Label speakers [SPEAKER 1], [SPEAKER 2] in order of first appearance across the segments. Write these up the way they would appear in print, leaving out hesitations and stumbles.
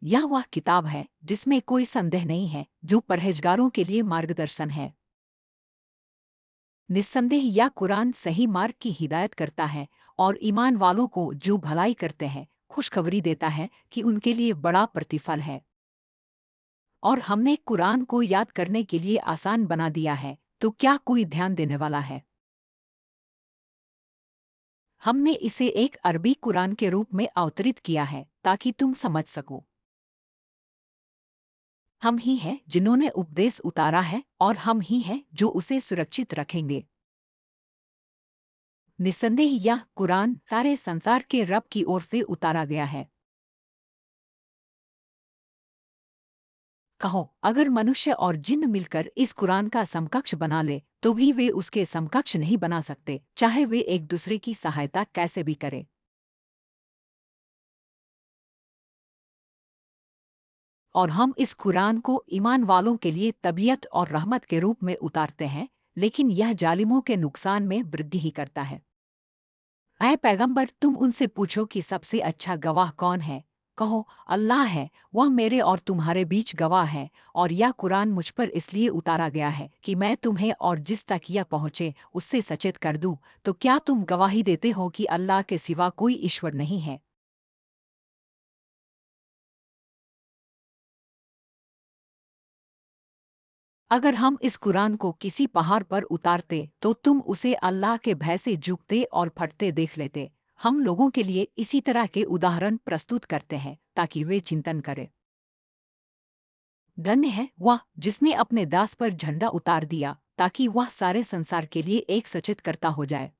[SPEAKER 1] यह वह किताब है जिसमें कोई संदेह नहीं है, जो परहेजगारों के लिए मार्गदर्शन है। निस्संदेह यह कुरान सही मार्ग की हिदायत करता है और ईमान वालों को जो भलाई करते हैं खुशखबरी देता है कि उनके लिए बड़ा प्रतिफल है। और हमने कुरान को याद करने के लिए आसान बना दिया है, तो क्या कोई ध्यान देने वाला है? हमने इसे एक अरबी कुरान के रूप में अवतरित किया है ताकि तुम समझ सको। हम ही हैं जिन्होंने उपदेश उतारा है और हम ही हैं जो उसे सुरक्षित रखेंगे। निस्संदेह यह कुरान सारे संसार के रब की ओर से उतारा गया है। कहो, अगर मनुष्य और जिन्न मिलकर इस कुरान का समकक्ष बना ले तो भी वे उसके समकक्ष नहीं बना सकते, चाहे वे एक दूसरे की सहायता कैसे भी करें। और हम इस कुरान को ईमान वालों के लिए तबीयत और रहमत के रूप में उतारते हैं, लेकिन यह जालिमों के नुकसान में वृद्धि ही करता है। ऐ पैगंबर, तुम उनसे पूछो कि सबसे अच्छा गवाह कौन है। कहो, अल्लाह है, वह मेरे और तुम्हारे बीच गवाह है। और यह कुरान मुझ पर इसलिए उतारा गया है कि मैं तुम्हें और जिस तक यह पहुँचे उससे सचेत कर दूं। तो क्या तुम गवाही देते हो कि अल्लाह के सिवा कोई ईश्वर नहीं है? अगर हम इस कुरान को किसी पहाड़ पर उतारते तो तुम उसे अल्लाह के भय से झुकते और फटते देख लेते। हम लोगों के लिए इसी तरह के उदाहरण प्रस्तुत करते हैं ताकि वे चिंतन करें। धन्य है वह जिसने अपने दास पर झंडा उतार दिया ताकि वह सारे संसार के लिए एक सचेत करता हो जाए।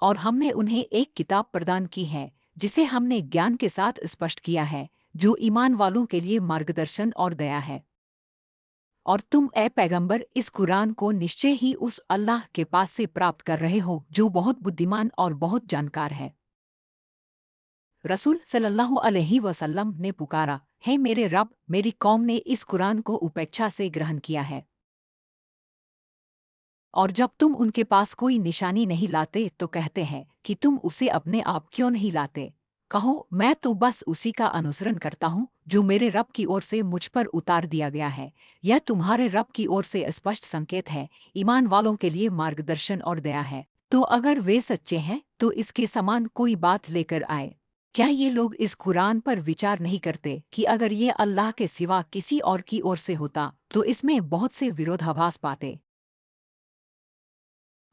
[SPEAKER 1] और हमने उन्हें एक किताब प्रदान की है जिसे हमने ज्ञान के साथ स्पष्ट किया है, जो ईमान वालों के लिए मार्गदर्शन और दया है। और तुम ए पैगंबर इस कुरान को निश्चय ही उस अल्लाह के पास से प्राप्त कर रहे हो जो बहुत बुद्धिमान और बहुत जानकार है। रसूल सल्लल्लाहु अलैहि वसल्लम ने पुकारा, हे मेरे रब, मेरी कौम ने इस कुरान को उपेक्षा से ग्रहण किया है। और जब तुम उनके पास कोई निशानी नहीं लाते तो कहते हैं कि तुम उसे अपने आप क्यों नहीं लाते। कहो, मैं तो बस उसी का अनुसरण करता हूँ जो मेरे रब की ओर से मुझ पर उतार दिया गया है। यह तुम्हारे रब की ओर से स्पष्ट संकेत है, ईमान वालों के लिए मार्गदर्शन और दया है। तो अगर वे सच्चे हैं तो इसके समान कोई बात लेकर आए। क्या ये लोग इस कुरान पर विचार नहीं करते कि अगर ये अल्लाह के सिवा किसी और की ओर से होता तो इसमें बहुत से विरोधाभास पाते।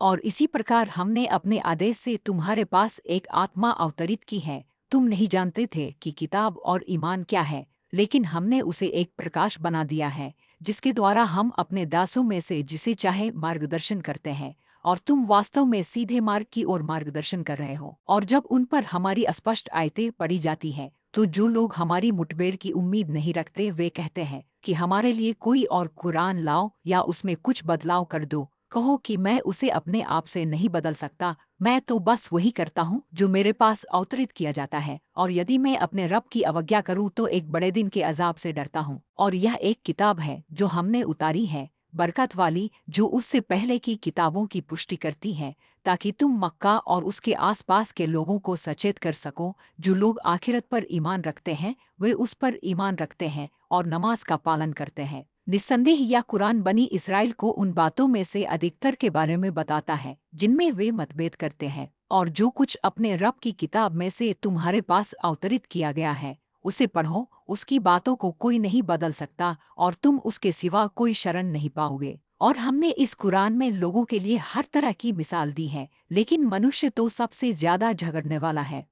[SPEAKER 1] और इसी प्रकार हमने अपने आदेश से तुम्हारे पास एक आत्मा अवतरित की है। तुम नहीं जानते थे कि किताब और ईमान क्या है, लेकिन हमने उसे एक प्रकाश बना दिया है जिसके द्वारा हम अपने दासों में से जिसे चाहे मार्गदर्शन करते हैं। और तुम वास्तव में सीधे मार्ग की ओर मार्गदर्शन कर रहे हो। और जब उन पर हमारी स्पष्ट आयतें पढ़ी जाती हैं तो जो लोग हमारी मुठभेड़ की उम्मीद नहीं रखते वे कहते हैं कि हमारे लिए कोई और कुरान लाओ या उसमें कुछ बदलाव कर दो। कहो कि मैं उसे अपने आप से नहीं बदल सकता, मैं तो बस वही करता हूँ जो मेरे पास अवतरित किया जाता है। और यदि मैं अपने रब की अवज्ञा करूँ तो एक बड़े दिन के अजाब से डरता हूँ। और यह एक किताब है जो हमने उतारी है, बरकत वाली, जो उससे पहले की किताबों की पुष्टि करती है, ताकि तुम मक्का और उसके आसपास के लोगों को सचेत कर सको। जो लोग आखिरत पर ईमान रखते हैं वे उस पर ईमान रखते हैं और नमाज का पालन करते हैं। निस्संदेह यह कुरान बनी इसराइल को उन बातों में से अधिकतर के बारे में बताता है जिनमें वे मतभेद करते हैं। और जो कुछ अपने रब की किताब में से तुम्हारे पास अवतरित किया गया है उसे पढ़ो, उसकी बातों को कोई नहीं बदल सकता और तुम उसके सिवा कोई शरण नहीं पाओगे। और हमने इस कुरान में लोगों के लिए हर तरह की मिसाल दी है, लेकिन मनुष्य तो सबसे ज्यादा झगड़ने वाला है।